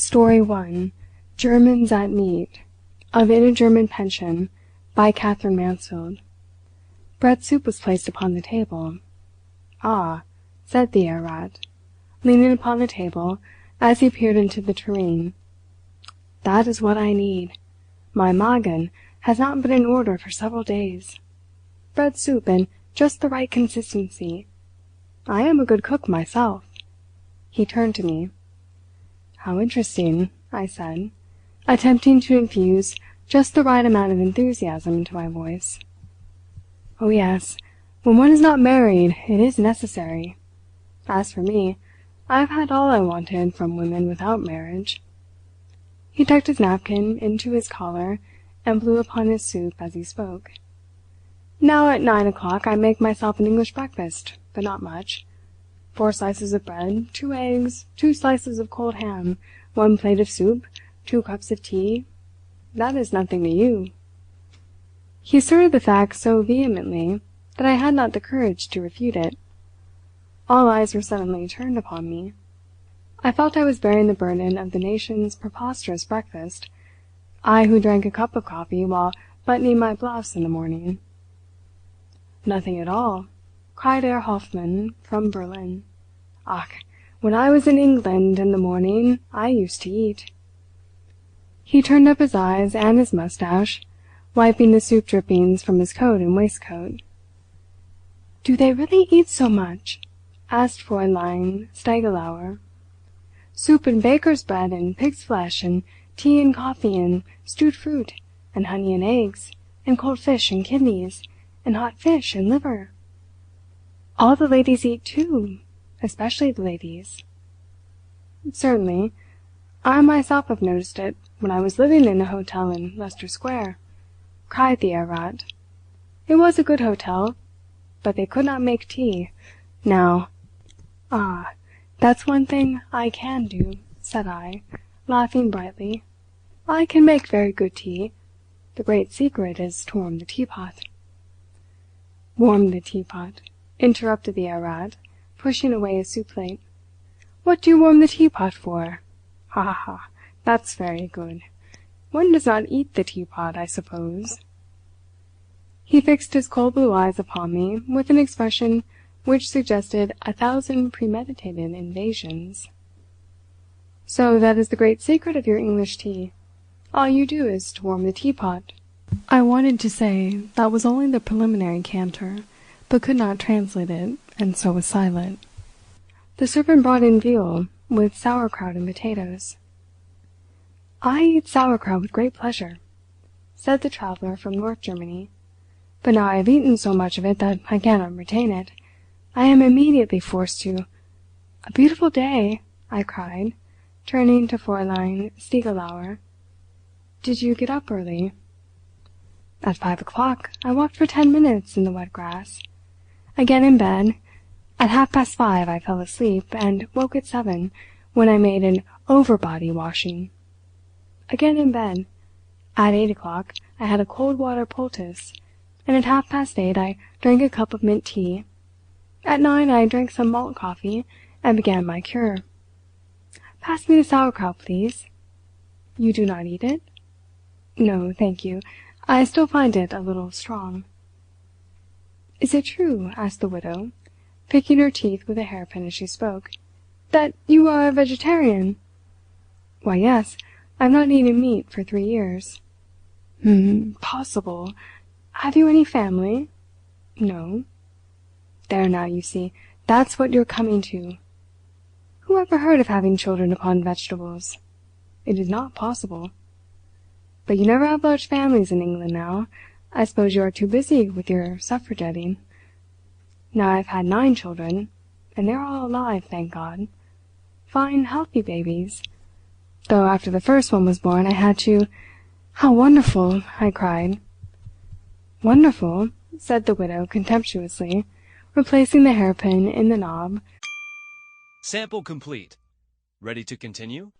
Story 1. Germans at Meat. Of In a German Pension, by Katherine Mansfield. Bread soup was placed upon the table. "Ah," said the Herr Rat, leaning upon the table as he peered into the tureen. "That is what I need. My Magen has not been in order for several days. Bread soup and just the right consistency. I am a good cook myself." He turned to me. "How interesting," I said, attempting to infuse just the right amount of enthusiasm into my voice. "Oh yes, when one is not married it is necessary. As for me, I have had all I wanted from women without marriage." He tucked his napkin into his collar and blew upon his soup as he spoke. "Now at 9 o'clock I make myself an English breakfast, but not much. 4 slices of bread, 2 eggs, 2 slices of cold ham, 1 plate of soup, 2 cups of tea. That is nothing to you." He asserted the fact so vehemently that I had not the courage to refute it. All eyes were suddenly turned upon me. I felt I was bearing the burden of the nation's preposterous breakfast, I who drank a cup of coffee while buttoning my blouse in the morning. "Nothing at all," cried Herr Hoffmann from Berlin. "Ach, when I was in England in the morning I used to eat." He turned up his eyes and his moustache, wiping the soup drippings from his coat and waistcoat. "Do they really eat so much?" asked Fräulein Stiegelauer. "Soup and baker's bread and pig's flesh and tea and coffee and stewed fruit and honey and eggs and cold fish and kidneys and hot fish and liver. All the ladies eat too, especially the ladies." "Certainly. I myself have noticed it when I was living in a hotel in Leicester Square," cried the Herr Rat. "It was a good hotel, but they could not make tea. Now—" "Ah, that's one thing I can do," said I, laughing brightly. "I can make very good tea. The great secret is to warm the teapot." "Warm the teapot," interrupted the Herr Rat, pushing away his soup plate. "What do you warm the teapot for? Ha ha ha, that's very good. One does not eat the teapot, I suppose." He fixed his cold blue eyes upon me with an expression which suggested 1,000 premeditated invasions. "So that is the great secret of your English tea. All you do is to warm the teapot." I wanted to say that was only the preliminary canter, but could not translate it, and so was silent. The servant brought in veal, with sauerkraut and potatoes. "I eat sauerkraut with great pleasure," said the traveller from North Germany, "but now I have eaten so much of it that I cannot retain it. I am immediately forced to—" "A beautiful day!" I cried, turning to Fräulein Stiegelauer. "Did you get up early?" "At 5 o'clock I walked for 10 minutes in the wet grass. Again in bed. At 5:30 I fell asleep, and woke at 7, when I made an over-body washing. Again in bed. At 8 o'clock I had a cold water poultice, and at 8:30 I drank a cup of mint tea. At 9 I drank some malt coffee, and began my cure. Pass me the sauerkraut, please. You do not eat it? No, thank you. I still find it a little strong." "Is it true," asked the widow, picking her teeth with a hairpin as she spoke, "that you are a vegetarian?" "Why, yes. I have not eaten meat for 3 years." "Possible. Have you any family?" "No." "There now, you see, that's what you're coming to. Who ever heard of having children upon vegetables? It is not possible. But you never have large families in England now. I suppose you are too busy with your suffragetting. Now I've had 9 children, and they're all alive, thank God. Fine, healthy babies. Though after the first one was born I had to— How wonderful!" I cried. "Wonderful," said the widow contemptuously, replacing the hairpin in the knob. Sample complete. Ready to continue?